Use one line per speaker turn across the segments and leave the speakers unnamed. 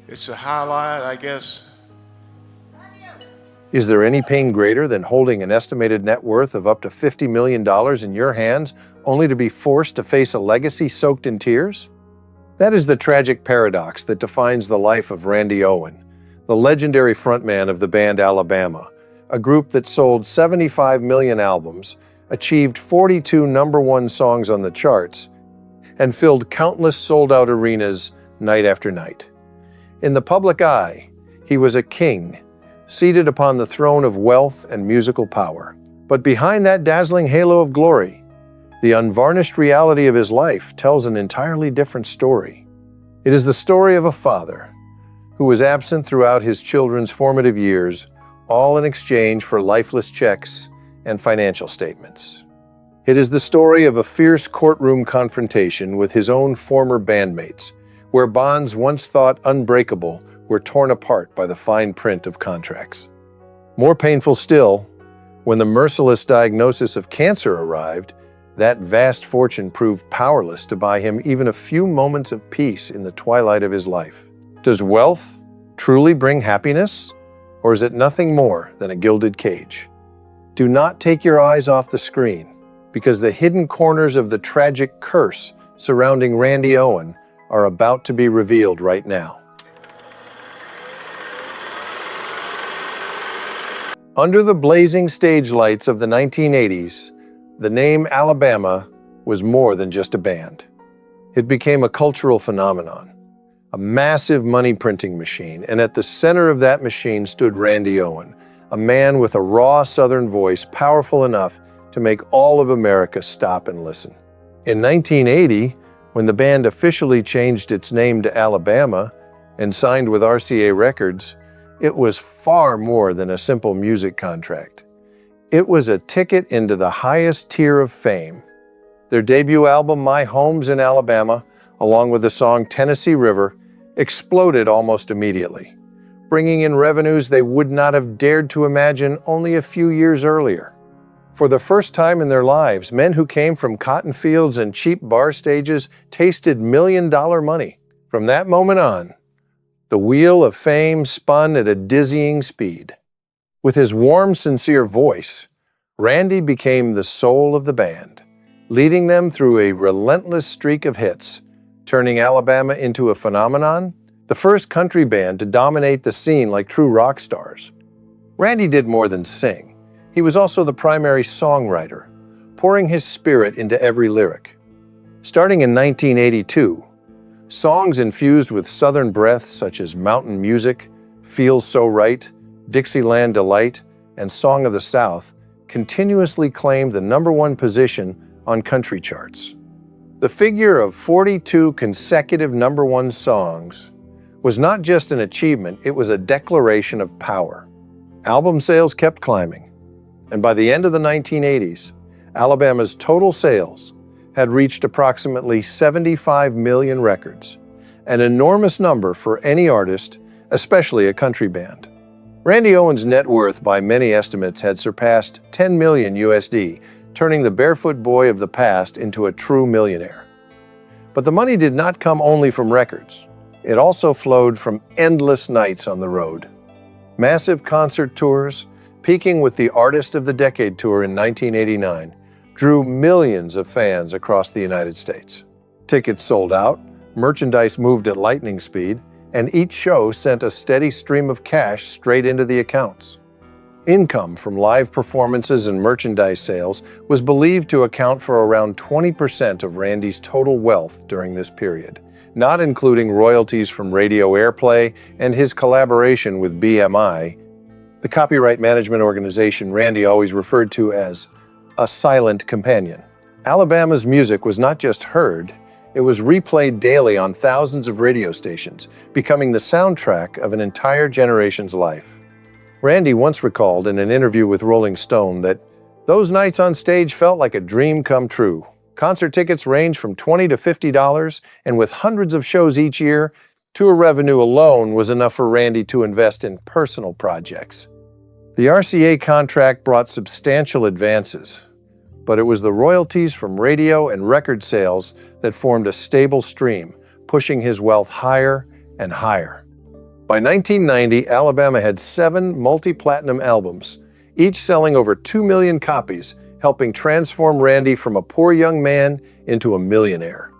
It's a highlight, I guess.
Is there any pain greater than holding an estimated net worth of up to $50 million in your hands, only to be forced to face a legacy soaked in tears? That is the tragic paradox that defines the life of Randy Owen, the legendary frontman of the band Alabama, a group that sold 75 million albums, achieved 42 #1 songs on the charts, and filled countless sold-out arenas night after night. In the public eye, he was a king, seated upon the throne of wealth and musical power. But behind that dazzling halo of glory, the unvarnished reality of his life tells an entirely different story. It is the story of a father who was absent throughout his children's formative years, all in exchange for lifeless checks and financial statements. It is the story of a fierce courtroom confrontation with his own former bandmates, where bonds once thought unbreakable were torn apart by the fine print of contracts. More painful still, when the merciless diagnosis of cancer arrived, that vast fortune proved powerless to buy him even a few moments of peace in the twilight of his life. Does wealth truly bring happiness, or is it nothing more than a gilded cage? Do not take your eyes off the screen, because the hidden corners of the tragic curse surrounding Randy Owen are about to be revealed right now. Under the blazing stage lights of the 1980s, the name Alabama was more than just a band. It became a cultural phenomenon, a massive money-printing machine, and at the center of that machine stood Randy Owen, a man with a raw Southern voice powerful enough to make all of America stop and listen. In 1980, when the band officially changed its name to Alabama and signed with RCA Records, it was far more than a simple music contract. It was a ticket into the highest tier of fame. Their debut album, My Home's in Alabama, along with the song Tennessee River, exploded almost immediately, bringing in revenues they would not have dared to imagine only a few years earlier. For the first time in their lives, men who came from cotton fields and cheap bar stages tasted million-dollar money. From that moment on, the wheel of fame spun at a dizzying speed. With his warm, sincere voice, Randy became the soul of the band, leading them through a relentless streak of hits, turning Alabama into a phenomenon, the first country band to dominate the scene like true rock stars. Randy did more than sing. He was also the primary songwriter, pouring his spirit into every lyric. Starting in 1982, songs infused with Southern breath such as Mountain Music, Feels So Right, Dixieland Delight, and Song of the South continuously claimed the #1 position on country charts. The figure of 42 consecutive #1 songs was not just an achievement, it was a declaration of power. Album sales kept climbing, and by the end of the 1980s, Alabama's total sales had reached approximately 75 million records, an enormous number for any artist, especially a country band. Randy Owen's net worth by many estimates had surpassed 10 million USD, turning the barefoot boy of the past into a true millionaire. But the money did not come only from records. It also flowed from endless nights on the road. Massive concert tours, peaking with the Artist of the Decade tour in 1989, drew millions of fans across the United States. Tickets sold out, merchandise moved at lightning speed, and each show sent a steady stream of cash straight into the accounts. Income from live performances and merchandise sales was believed to account for around 20% of Randy's total wealth during this period, not including royalties from radio airplay and his collaboration with BMI, the copyright management organization Randy always referred to as a silent companion. Alabama's music was not just heard, it was replayed daily on thousands of radio stations, becoming the soundtrack of an entire generation's life. Randy once recalled in an interview with Rolling Stone that those nights on stage felt like a dream come true. Concert tickets range from $20 to $50, and with hundreds of shows each year, tour revenue alone was enough for Randy to invest in personal projects. The RCA contract brought substantial advances, but it was the royalties from radio and record sales that formed a stable stream, pushing his wealth higher and higher. By 1990, Alabama had 7 multi-platinum albums, each selling over 2 million copies, helping transform Randy from a poor young man into a millionaire.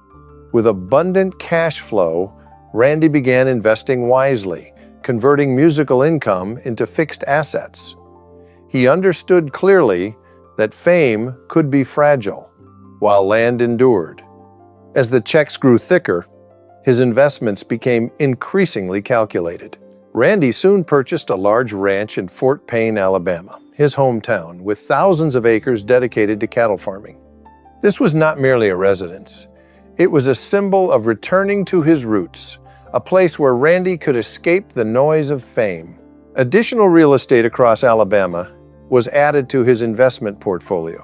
With abundant cash flow, Randy began investing wisely, converting musical income into fixed assets. He understood clearly that fame could be fragile, while land endured. As the checks grew thicker, his investments became increasingly calculated. Randy soon purchased a large ranch in Fort Payne, Alabama, his hometown, with thousands of acres dedicated to cattle farming. This was not merely a residence. It was a symbol of returning to his roots, a place where Randy could escape the noise of fame. Additional real estate across Alabama was added to his investment portfolio,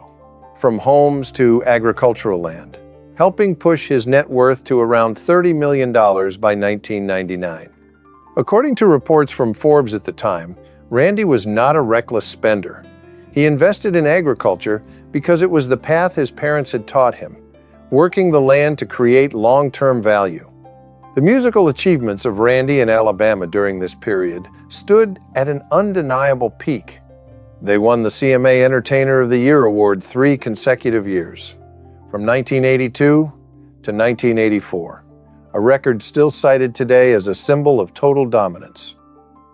from homes to agricultural land, helping push his net worth to around $30 million by 1999. According to reports from Forbes at the time, Randy was not a reckless spender. He invested in agriculture because it was the path his parents had taught him, working the land to create long-term value. The musical achievements of Randy in Alabama during this period stood at an undeniable peak. They won the CMA Entertainer of the Year award 3 consecutive years, from 1982 to 1984, a record still cited today as a symbol of total dominance.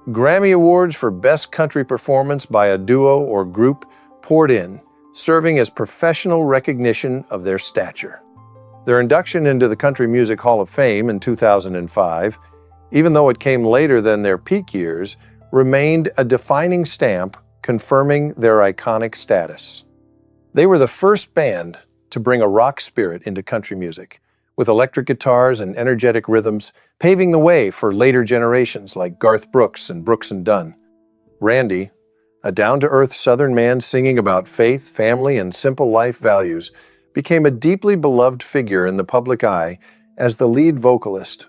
Grammy Awards for Best Country Performance by a Duo or Group poured in, serving as professional recognition of their stature. Their induction into the Country Music Hall of Fame in 2005, even though it came later than their peak years, remained a defining stamp confirming their iconic status. They were the first band to bring a rock spirit into country music, with electric guitars and energetic rhythms paving the way for later generations like Garth Brooks and Brooks and Dunn. Randy, a down-to-earth Southern man singing about faith, family, and simple life values, became a deeply beloved figure in the public eye as the lead vocalist.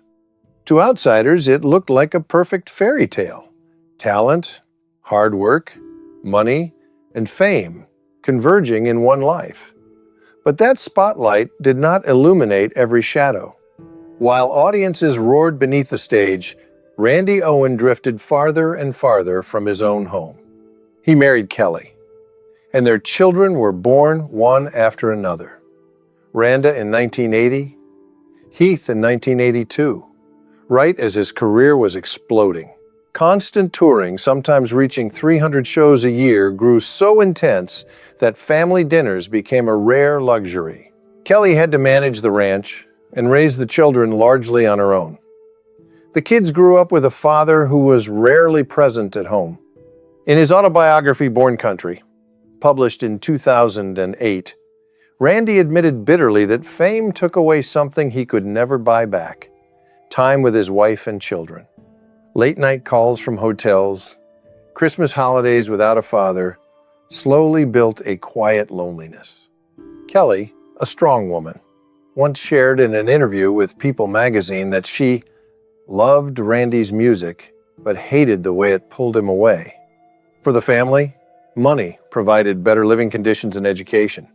To outsiders, it looked like a perfect fairy tale. Talent, hard work, money, and fame converging in one life. But that spotlight did not illuminate every shadow. While audiences roared beneath the stage, Randy Owen drifted farther and farther from his own home. He married Kelly, and their children were born one after another. Randa in 1980, Heath in 1982, right as his career was exploding. Constant touring, sometimes reaching 300 shows a year, grew so intense that family dinners became a rare luxury. Kelly had to manage the ranch and raise the children largely on her own. The kids grew up with a father who was rarely present at home. In his autobiography, Born Country, published in 2008, Randy admitted bitterly that fame took away something he could never buy back: time with his wife and children. Late-night calls from hotels, Christmas holidays without a father, slowly built a quiet loneliness. Kelly, a strong woman, once shared in an interview with People magazine that she loved Randy's music, but hated the way it pulled him away. For the family, money provided better living conditions and education.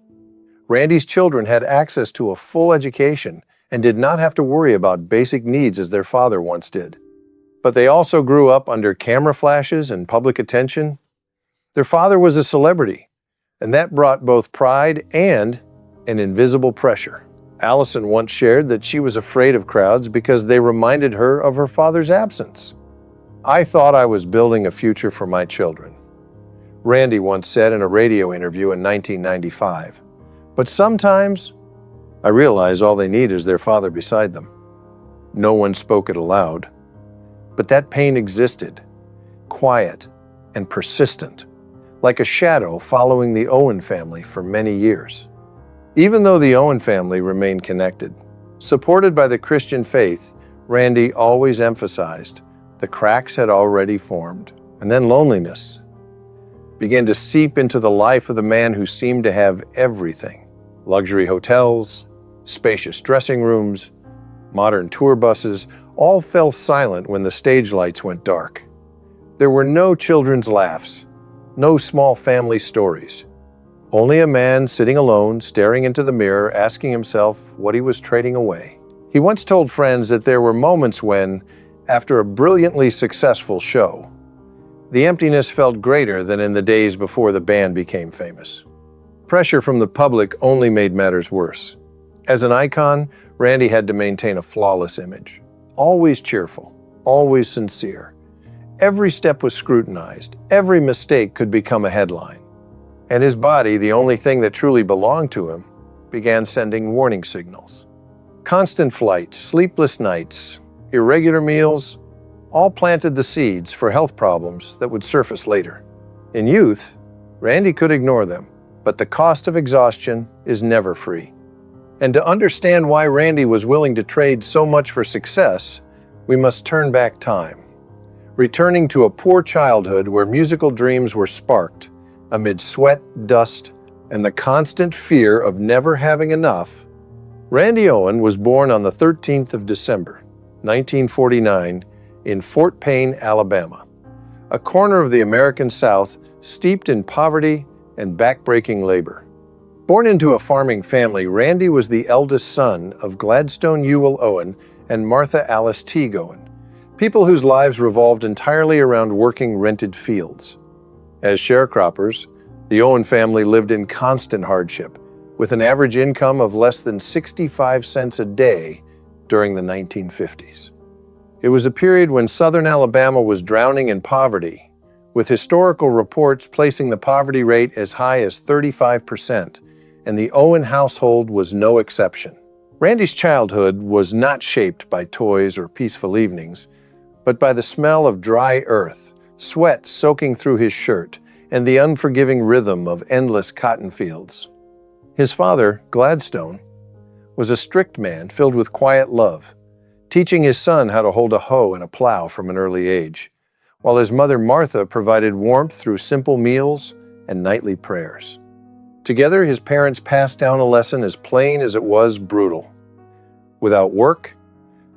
Randy's children had access to a full education and did not have to worry about basic needs as their father once did. But they also grew up under camera flashes and public attention. Their father was a celebrity, and that brought both pride and an invisible pressure. Allison once shared that she was afraid of crowds because they reminded her of her father's absence. "I thought I was building a future for my children," Randy once said in a radio interview in 1995. "But sometimes I realize all they need is their father beside them." No one spoke it aloud, but that pain existed, quiet and persistent, like a shadow following the Owen family for many years. Even though the Owen family remained connected, supported by the Christian faith, Randy always emphasized the cracks had already formed. And then loneliness began to seep into the life of the man who seemed to have everything: luxury hotels, spacious dressing rooms, modern tour buses. All fell silent when the stage lights went dark. There were no children's laughs, no small family stories. Only a man sitting alone, staring into the mirror, asking himself what he was trading away. He once told friends that there were moments when, after a brilliantly successful show, the emptiness felt greater than in the days before the band became famous. Pressure from the public only made matters worse. As an icon, Randy had to maintain a flawless image. Always cheerful, always sincere. Every step was scrutinized. Every mistake could become a headline. And his body, the only thing that truly belonged to him, began sending warning signals. Constant flights, sleepless nights, irregular meals, all planted the seeds for health problems that would surface later. In youth, Randy could ignore them, but the cost of exhaustion is never free. And to understand why Randy was willing to trade so much for success, we must turn back time. Returning to a poor childhood where musical dreams were sparked amid sweat, dust, and the constant fear of never having enough, Randy Owen was born on the 13th of December, 1949, in Fort Payne, Alabama, a corner of the American South steeped in poverty and backbreaking labor. Born into a farming family, Randy was the eldest son of Gladstone Ewell Owen and Martha Alice Teague Owen, people whose lives revolved entirely around working rented fields. As sharecroppers, the Owen family lived in constant hardship, with an average income of less than 65 cents a day during the 1950s. It was a period when southern Alabama was drowning in poverty, with historical reports placing the poverty rate as high as 35%, and the Owen household was no exception. Randy's childhood was not shaped by toys or peaceful evenings, but by the smell of dry earth, sweat soaking through his shirt, and the unforgiving rhythm of endless cotton fields. His father, Gladstone, was a strict man filled with quiet love, teaching his son how to hold a hoe and a plow from an early age, while his mother Martha provided warmth through simple meals and nightly prayers. Together, his parents passed down a lesson as plain as it was brutal. Without work,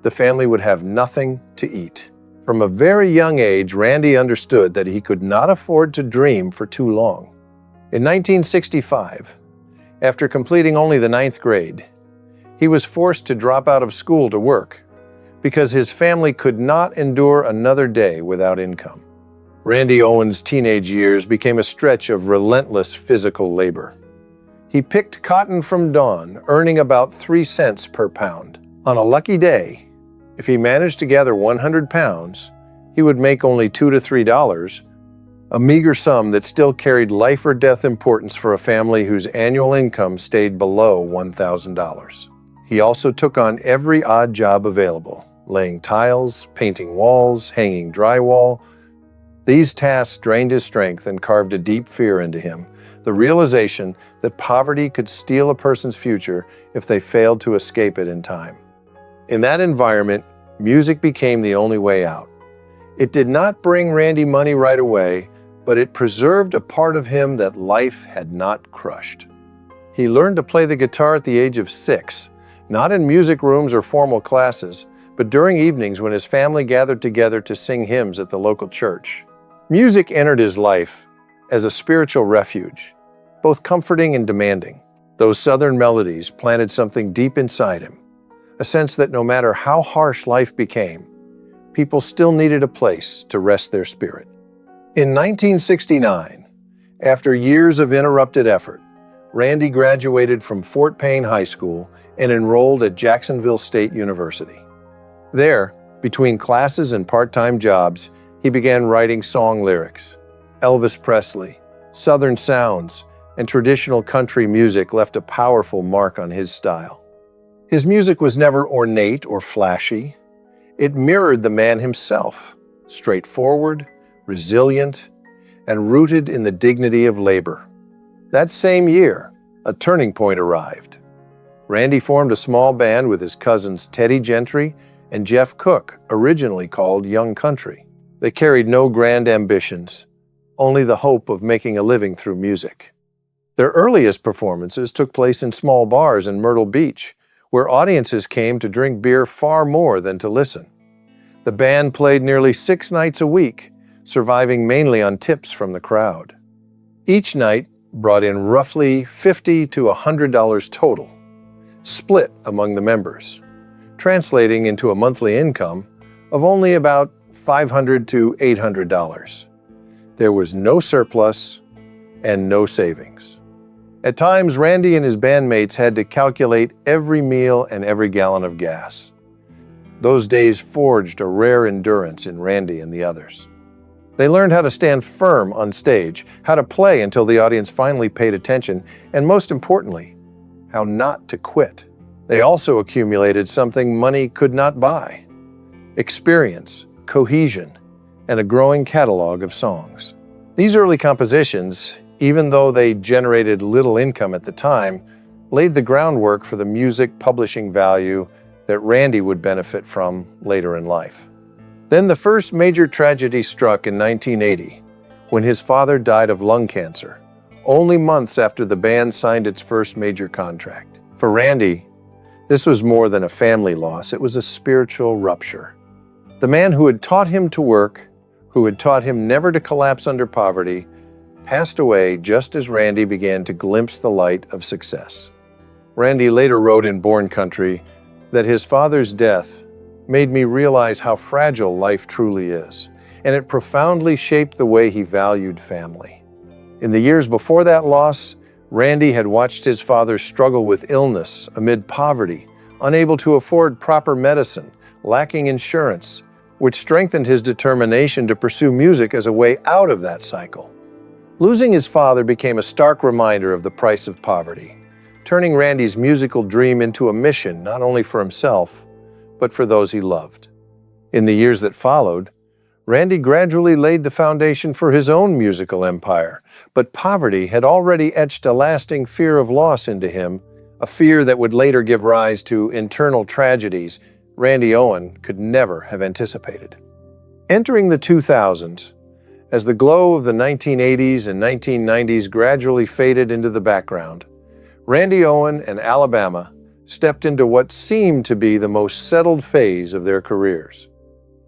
the family would have nothing to eat. From a very young age, Randy understood that he could not afford to dream for too long. In 1965, after completing only the 9th grade, he was forced to drop out of school to work because his family could not endure another day without income. Randy Owen's teenage years became a stretch of relentless physical labor. He picked cotton from dawn, earning about 3 cents per pound. On a lucky day, if he managed to gather 100 pounds, he would make only $2 to $3, a meager sum that still carried life or death importance for a family whose annual income stayed below $1,000. He also took on every odd job available, laying tiles, painting walls, hanging drywall. These tasks drained his strength and carved a deep fear into him, the realization that poverty could steal a person's future if they failed to escape it in time. In that environment, music became the only way out. It did not bring Randy money right away, but it preserved a part of him that life had not crushed. He learned to play the guitar at the age of 6, not in music rooms or formal classes, but during evenings when his family gathered together to sing hymns at the local church. Music entered his life as a spiritual refuge, both comforting and demanding. Those southern melodies planted something deep inside him, a sense that no matter how harsh life became, people still needed a place to rest their spirit. In 1969, after years of interrupted effort, Randy graduated from Fort Payne High School and enrolled at Jacksonville State University. There, between classes and part-time jobs, he began writing song lyrics. Elvis Presley, Southern sounds, and traditional country music left a powerful mark on his style. His music was never ornate or flashy. It mirrored the man himself, straightforward, resilient, and rooted in the dignity of labor. That same year, a turning point arrived. Randy formed a small band with his cousins Teddy Gentry and Jeff Cook, originally called Young Country. They carried no grand ambitions, only the hope of making a living through music. Their earliest performances took place in small bars in Myrtle Beach, where audiences came to drink beer far more than to listen. The band played nearly 6 nights a week, surviving mainly on tips from the crowd. Each night brought in roughly $50 to $100 total, split among the members. translating into a monthly income of only about $500 to $800. There was no surplus and no savings. At times, Randy and his bandmates had to calculate every meal and every gallon of gas. Those days forged a rare endurance in Randy and the others. They learned how to stand firm on stage, how to play until the audience finally paid attention, and most importantly, how not to quit. They also accumulated something money could not buy: experience, cohesion, and a growing catalog of songs. These early compositions, even though they generated little income at the time, laid the groundwork for the music publishing value that Randy would benefit from later in life. Then the first major tragedy struck in 1980, when his father died of lung cancer, only months after the band signed its first major contract. For Randy, this was more than a family loss, it was a spiritual rupture. The man who had taught him to work, who had taught him never to collapse under poverty, passed away just as Randy began to glimpse the light of success. Randy later wrote in Born Country that his father's death made me realize how fragile life truly is, and it profoundly shaped the way he valued family. In the years before that loss, Randy had watched his father struggle with illness amid poverty, unable to afford proper medicine, lacking insurance, which strengthened his determination to pursue music as a way out of that cycle. Losing his father became a stark reminder of the price of poverty, turning Randy's musical dream into a mission not only for himself, but for those he loved. In the years that followed, Randy gradually laid the foundation for his own musical empire, but poverty had already etched a lasting fear of loss into him, a fear that would later give rise to internal tragedies Randy Owen could never have anticipated. Entering the 2000s, as the glow of the 1980s and 1990s gradually faded into the background, Randy Owen and Alabama stepped into what seemed to be the most settled phase of their careers.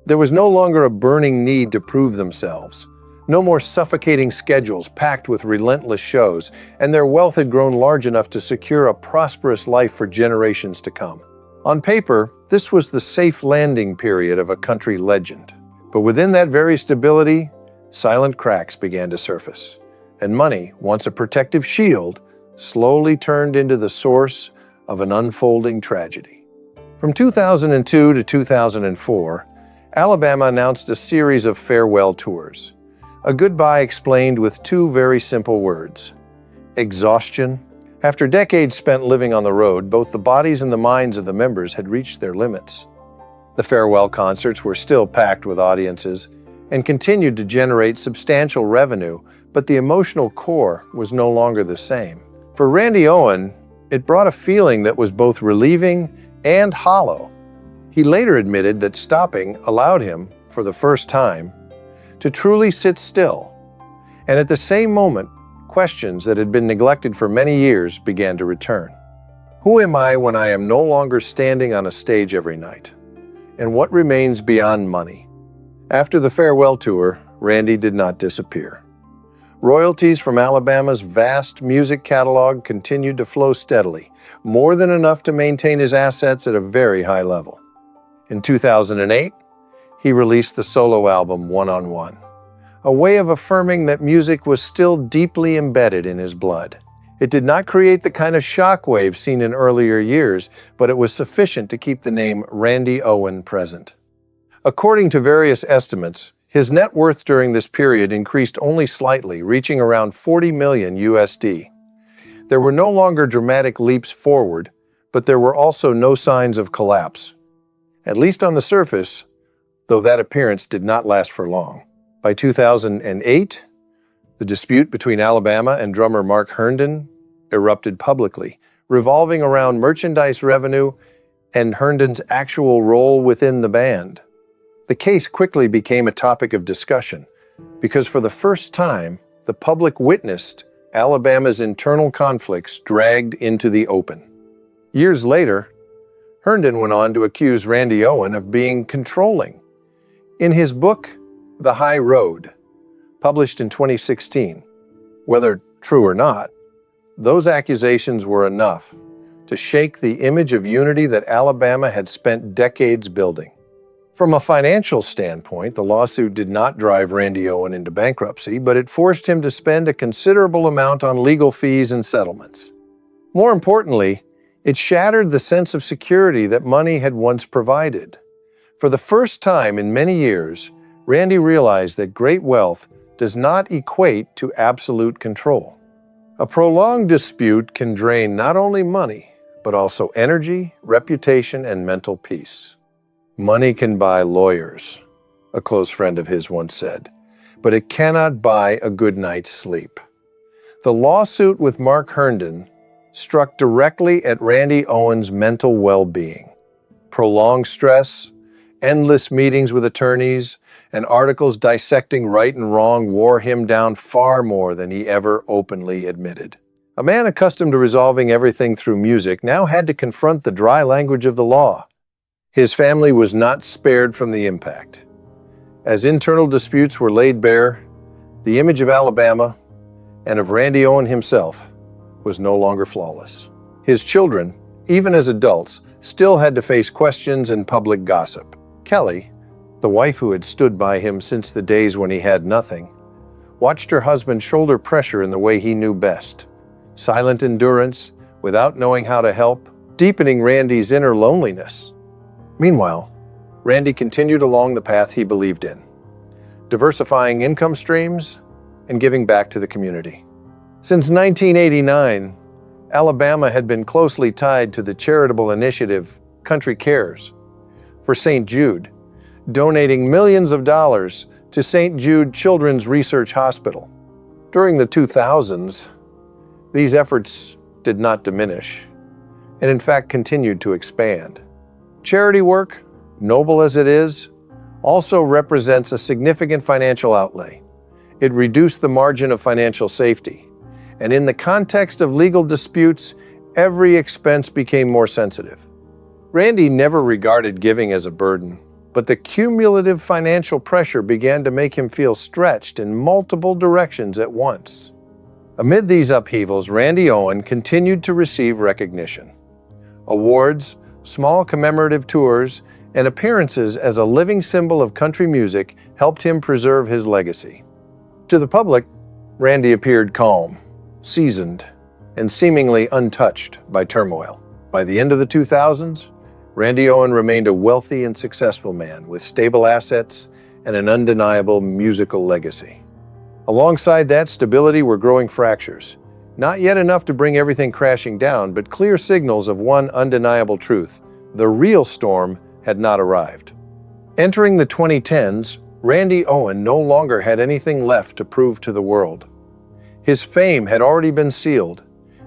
There was no longer a burning need to prove themselves, no more suffocating schedules packed with relentless shows, and their wealth had grown large enough to secure a prosperous life for generations to come. On paper, this was the safe landing period of a country legend. But within that very stability, silent cracks began to surface, and money, once a protective shield, slowly turned into the source of an unfolding tragedy. From 2002 to 2004, Alabama announced a series of farewell tours, a goodbye explained with two very simple words: exhaustion. After decades spent living on the road, both the bodies and the minds of the members had reached their limits. The farewell concerts were still packed with audiences and continued to generate substantial revenue, but the emotional core was no longer the same. For Randy Owen, it brought a feeling that was both relieving and hollow. He later admitted that stopping allowed him, for the first time, to truly sit still. And at the same moment, questions that had been neglected for many years began to return. Who am I when I am no longer standing on a stage every night? And what remains beyond money? After the farewell tour, Randy did not disappear. Royalties from Alabama's vast music catalog continued to flow steadily, more than enough to maintain his assets at a very high level. In 2008, he released the solo album One on One, a way of affirming that music was still deeply embedded in his blood. It did not create the kind of shockwave seen in earlier years, but it was sufficient to keep the name Randy Owen present. According to various estimates, his net worth during this period increased only slightly, reaching around 40 million USD. There were no longer dramatic leaps forward, but there were also no signs of collapse. At least on the surface, though that appearance did not last for long. By 2008, the dispute between Alabama and drummer Mark Herndon erupted publicly, revolving around merchandise revenue and Herndon's actual role within the band. The case quickly became a topic of discussion because for the first time, the public witnessed Alabama's internal conflicts dragged into the open. Years later, Herndon went on to accuse Randy Owen of being controlling. In his book, The High Road, published in 2016, whether true or not, those accusations were enough to shake the image of unity that Alabama had spent decades building. From a financial standpoint, the lawsuit did not drive Randy Owen into bankruptcy, but it forced him to spend a considerable amount on legal fees and settlements. More importantly, it shattered the sense of security that money had once provided. For the first time in many years, Randy realized that great wealth does not equate to absolute control. A prolonged dispute can drain not only money, but also energy, reputation, and mental peace. Money can buy lawyers, a close friend of his once said, but it cannot buy a good night's sleep. The lawsuit with Mark Herndon struck directly at Randy Owen's mental well-being. Prolonged stress, endless meetings with attorneys, and articles dissecting right and wrong wore him down far more than he ever openly admitted. A man accustomed to resolving everything through music now had to confront the dry language of the law. His family was not spared from the impact. As internal disputes were laid bare, the image of Alabama and of Randy Owen himself was no longer flawless. His children, even as adults, still had to face questions and public gossip. Kelly, the wife who had stood by him since the days when he had nothing, watched her husband shoulder pressure in the way he knew best. Silent endurance, without knowing how to help, deepening Randy's inner loneliness. Meanwhile, Randy continued along the path he believed in, diversifying income streams and giving back to the community. Since 1989, Alabama had been closely tied to the charitable initiative Country Cares for St. Jude, donating millions of dollars to St. Jude Children's Research Hospital. During the 2000s, these efforts did not diminish, and in fact continued to expand. Charity work, noble as it is, also represents a significant financial outlay. It reduced the margin of financial safety, and in the context of legal disputes, every expense became more sensitive. Randy never regarded giving as a burden, but the cumulative financial pressure began to make him feel stretched in multiple directions at once. Amid these upheavals, Randy Owen continued to receive recognition. Awards, small commemorative tours, and appearances as a living symbol of country music helped him preserve his legacy. To the public, Randy appeared calm, seasoned, and seemingly untouched by turmoil. By the end of the 2000s, Randy Owen remained a wealthy and successful man with stable assets and an undeniable musical legacy. Alongside that stability were growing fractures. Not yet enough to bring everything crashing down, but clear signals of one undeniable truth: the real storm had not arrived. Entering the 2010s, Randy Owen no longer had anything left to prove to the world. His fame had already been sealed,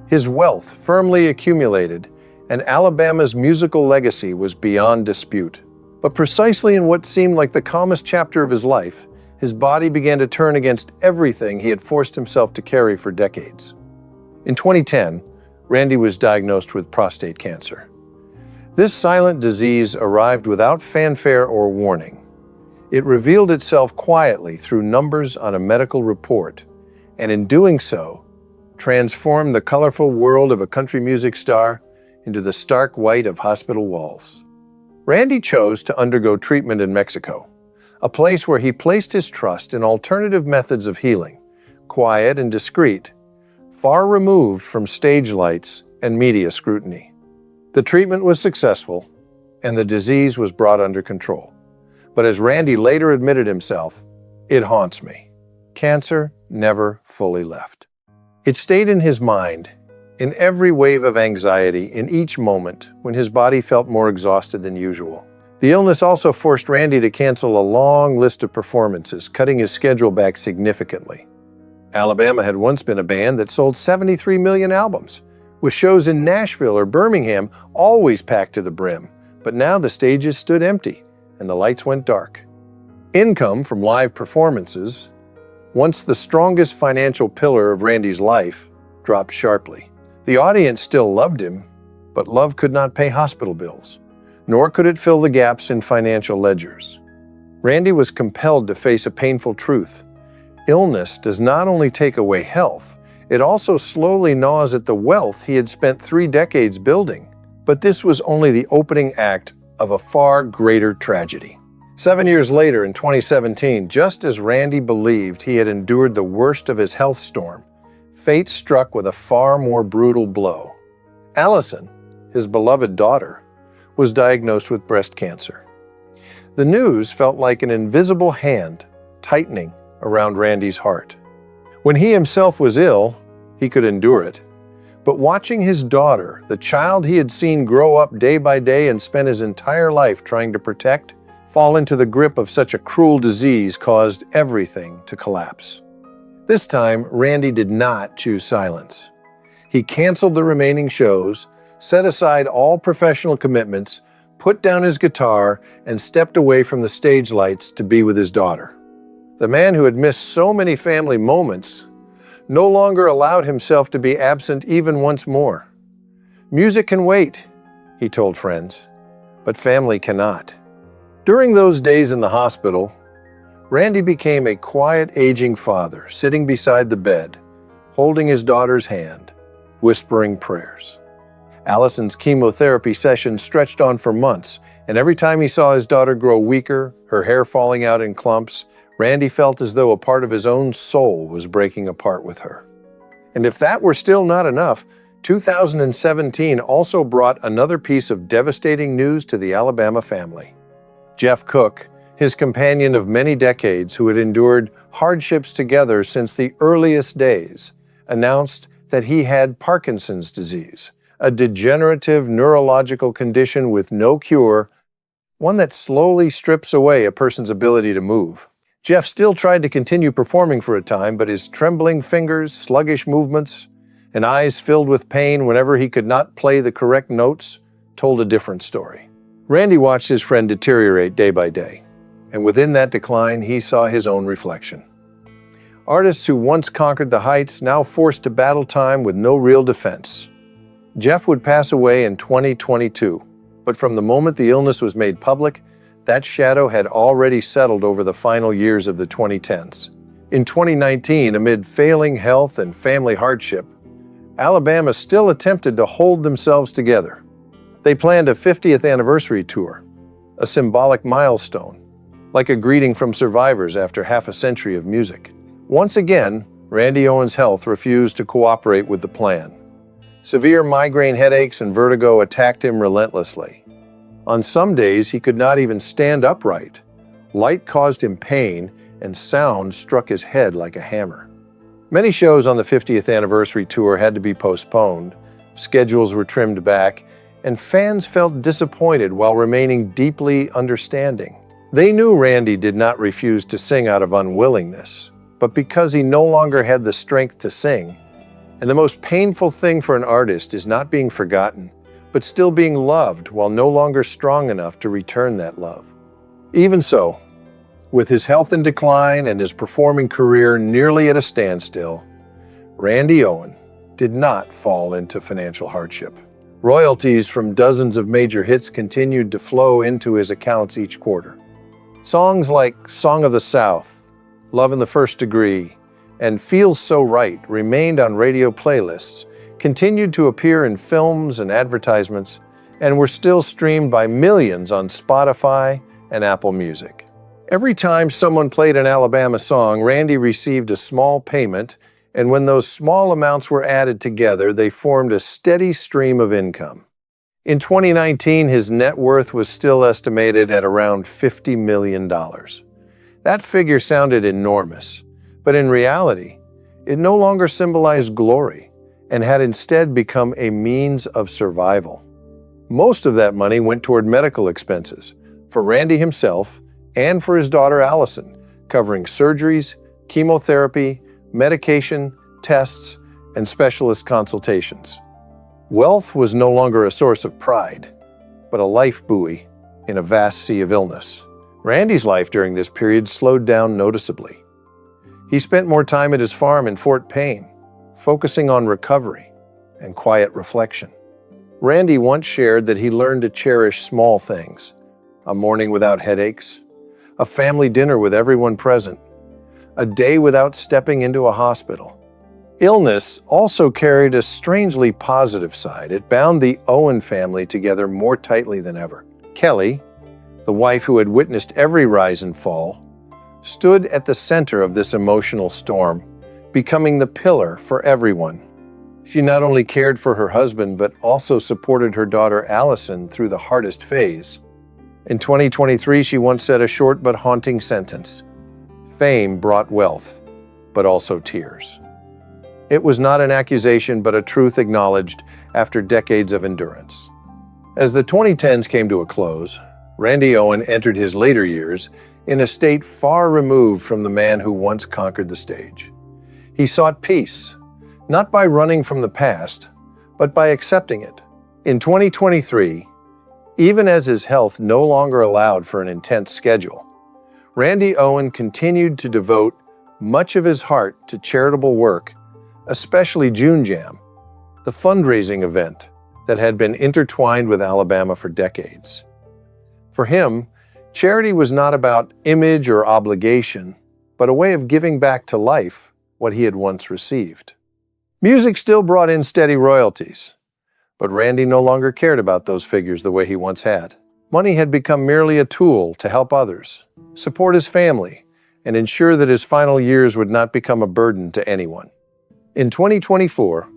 his wealth firmly accumulated, and Alabama's musical legacy was beyond dispute. But precisely in what seemed like the calmest chapter of his life, his body began to turn against everything he had forced himself to carry for decades. In 2010, Randy was diagnosed with prostate cancer. This silent disease arrived without fanfare or warning. It revealed itself quietly through numbers on a medical report, and in doing so, transformed the colorful world of a country music star into the stark white of hospital walls. Randy chose to undergo treatment in Mexico, a place where he placed his trust in alternative methods of healing, quiet and discreet, far removed from stage lights and media scrutiny. The treatment was successful, and the disease was brought under control. But as Randy later admitted himself, "It haunts me." Cancer never fully left. It stayed in his mind, in every wave of anxiety, in each moment when his body felt more exhausted than usual. The illness also forced Randy to cancel a long list of performances, cutting his schedule back significantly. Alabama had once been a band that sold 73 million albums, with shows in Nashville or Birmingham always packed to the brim. But now the stages stood empty and the lights went dark. Income from live performances, once the strongest financial pillar of Randy's life, dropped sharply. The audience still loved him, but love could not pay hospital bills, nor could it fill the gaps in financial ledgers. Randy was compelled to face a painful truth. Illness does not only take away health, It also slowly gnaws at the wealth he had spent 3 decades building. But this was only the opening act of a far greater tragedy. 7 years later, in 2017, just as Randy believed he had endured the worst of his health storm, fate struck with a far more brutal blow. Allison, his beloved daughter, was diagnosed with breast cancer. The news felt like an invisible hand tightening around Randy's heart. When he himself was ill, he could endure it. But watching his daughter, the child he had seen grow up day by day and spent his entire life trying to protect, fall into the grip of such a cruel disease caused everything to collapse. This time, Randy did not choose silence. He canceled the remaining shows, set aside all professional commitments, put down his guitar, and stepped away from the stage lights to be with his daughter. The man who had missed so many family moments no longer allowed himself to be absent even once more. "Music can wait," he told friends, "but family cannot." During those days in the hospital, Randy became a quiet, aging father, sitting beside the bed, holding his daughter's hand, whispering prayers. Allison's chemotherapy sessions stretched on for months, and every time he saw his daughter grow weaker, her hair falling out in clumps, Randy felt as though a part of his own soul was breaking apart with her. And if that were still not enough, 2017 also brought another piece of devastating news to the Alabama family. Jeff Cook, his companion of many decades who had endured hardships together since the earliest days, announced that he had Parkinson's disease, a degenerative neurological condition with no cure, one that slowly strips away a person's ability to move. Jeff still tried to continue performing for a time, but his trembling fingers, sluggish movements, and eyes filled with pain whenever he could not play the correct notes told a different story. Randy watched his friend deteriorate day by day, and within that decline, he saw his own reflection. Artists who once conquered the heights now forced to battle time with no real defense. Jeff would pass away in 2022, but from the moment the illness was made public, that shadow had already settled over the final years of the 2010s. In 2019, amid failing health and family hardship, Alabama still attempted to hold themselves together. They planned a 50th anniversary tour, a symbolic milestone, like a greeting from survivors after half a century of music. Once again, Randy Owen's health refused to cooperate with the plan. Severe migraine headaches and vertigo attacked him relentlessly. On some days, he could not even stand upright. Light caused him pain, and sound struck his head like a hammer. Many shows on the 50th anniversary tour had to be postponed, schedules were trimmed back, and fans felt disappointed while remaining deeply understanding. They knew Randy did not refuse to sing out of unwillingness, but because he no longer had the strength to sing. And the most painful thing for an artist is not being forgotten, but still being loved while no longer strong enough to return that love. Even so, with his health in decline and his performing career nearly at a standstill, Randy Owen did not fall into financial hardship. Royalties from dozens of major hits continued to flow into his accounts each quarter. Songs like Song of the South, Love in the First Degree, and Feels So Right remained on radio playlists, continued to appear in films and advertisements, and were still streamed by millions on Spotify and Apple Music. Every time someone played an Alabama song, Randy received a small payment, and when those small amounts were added together, they formed a steady stream of income. In 2019, his net worth was still estimated at around $50 million. That figure sounded enormous, but in reality, it no longer symbolized glory and had instead become a means of survival. Most of that money went toward medical expenses, for Randy himself and for his daughter Allison, covering surgeries, chemotherapy, medication, tests, and specialist consultations. Wealth was no longer a source of pride, but a life buoy in a vast sea of illness. Randy's life during this period slowed down noticeably. He spent more time at his farm in Fort Payne, focusing on recovery and quiet reflection. Randy once shared that he learned to cherish small things: a morning without headaches, a family dinner with everyone present, a day without stepping into a hospital. Illness also carried a strangely positive side. It bound the Owen family together more tightly than ever. Kelly, the wife who had witnessed every rise and fall, stood at the center of this emotional storm, becoming the pillar for everyone. She not only cared for her husband, but also supported her daughter Allison through the hardest phase. In 2023, she once said a short but haunting sentence: "Fame brought wealth, but also tears." It was not an accusation, but a truth acknowledged after decades of endurance. As the 2010s came to a close, Randy Owen entered his later years in a state far removed from the man who once conquered the stage. He sought peace, not by running from the past, but by accepting it. In 2023, even as his health no longer allowed for an intense schedule, Randy Owen continued to devote much of his heart to charitable work, especially June Jam, the fundraising event that had been intertwined with Alabama for decades. For him, charity was not about image or obligation, but a way of giving back to life what he had once received. Music still brought in steady royalties, but Randy no longer cared about those figures the way he once had. Money had become merely a tool to help others, support his family, and ensure that his final years would not become a burden to anyone. In 2024,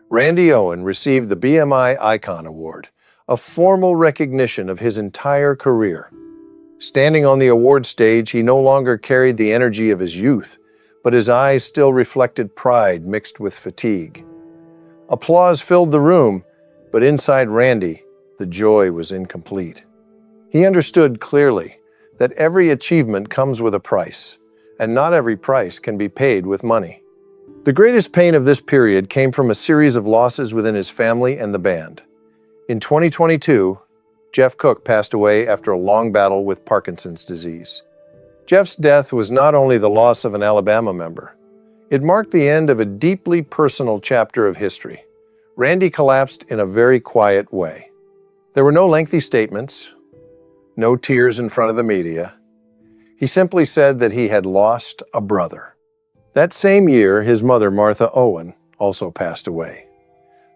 Randy Owen received the BMI Icon Award, a formal recognition of his entire career. Standing on the award stage, he no longer carried the energy of his youth, but his eyes still reflected pride mixed with fatigue. Applause filled the room, but inside Randy, the joy was incomplete. He understood clearly that every achievement comes with a price, and not every price can be paid with money. The greatest pain of this period came from a series of losses within his family and the band. In 2022, Jeff Cook passed away after a long battle with Parkinson's disease. Jeff's death was not only the loss of an Alabama member, it marked the end of a deeply personal chapter of history. Randy collapsed in a very quiet way. There were no lengthy statements, no tears in front of the media. He simply said that he had lost a brother. That same year, his mother, Martha Owen, also passed away.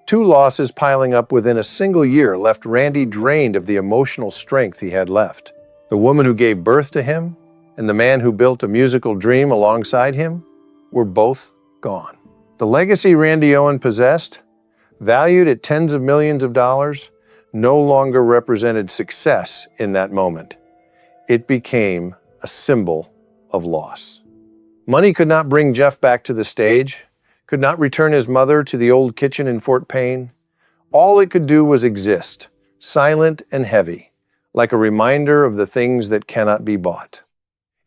Two losses piling up within a single year left Randy drained of the emotional strength he had left. The woman who gave birth to him and the man who built a musical dream alongside him were both gone. The legacy Randy Owen possessed, valued at tens of millions of dollars, no longer represented success in that moment. It became a symbol of loss. Money could not bring Jeff back to the stage, could not return his mother to the old kitchen in Fort Payne. All it could do was exist, silent and heavy, like a reminder of the things that cannot be bought.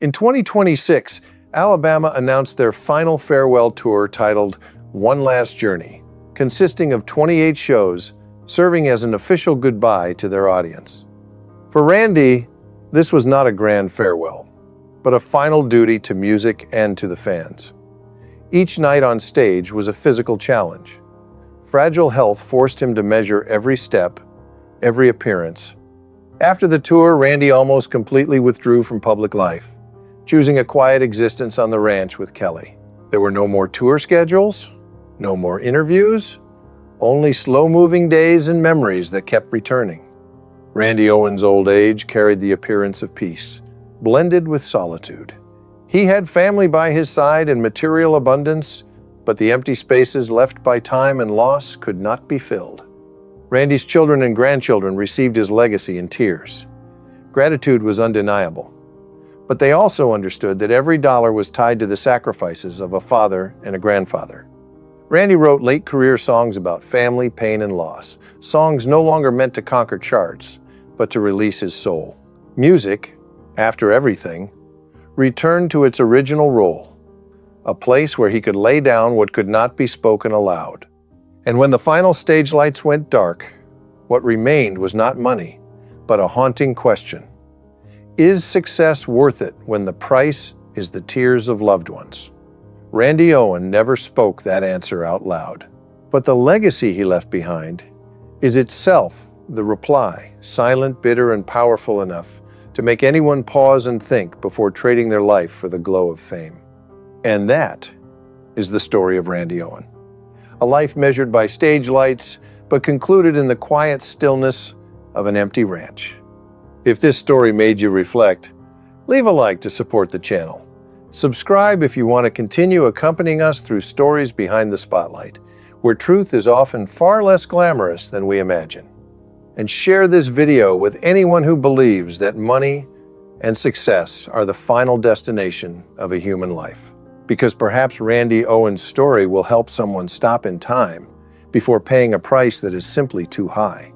In 2026, Alabama announced their final farewell tour titled One Last Journey, consisting of 28 shows, serving as an official goodbye to their audience. For Randy, this was not a grand farewell, but a final duty to music and to the fans. Each night on stage was a physical challenge. Fragile health forced him to measure every step, every appearance. After the tour, Randy almost completely withdrew from public life, choosing a quiet existence on the ranch with Kelly. There were no more tour schedules, no more interviews, only slow-moving days and memories that kept returning. Randy Owen's old age carried the appearance of peace, blended with solitude. He had family by his side and material abundance, but the empty spaces left by time and loss could not be filled. Randy's children and grandchildren received his legacy in tears. Gratitude was undeniable, but they also understood that every dollar was tied to the sacrifices of a father and a grandfather. Randy wrote late career songs about family, pain, and loss, songs no longer meant to conquer charts, but to release his soul. Music, after everything, returned to its original role, a place where he could lay down what could not be spoken aloud. And when the final stage lights went dark, what remained was not money, but a haunting question. Is success worth it when the price is the tears of loved ones? Randy Owen never spoke that answer out loud, but the legacy he left behind is itself the reply, silent, bitter, and powerful enough to make anyone pause and think before trading their life for the glow of fame. And that is the story of Randy Owen. a life measured by stage lights, but concluded in the quiet stillness of an empty ranch. If this story made you reflect, leave a like to support the channel. Subscribe if you want to continue accompanying us through stories behind the spotlight, where truth is often far less glamorous than we imagine. And share this video with anyone who believes that money and success are the final destination of a human life. Because perhaps Randy Owen's story will help someone stop in time before paying a price that is simply too high.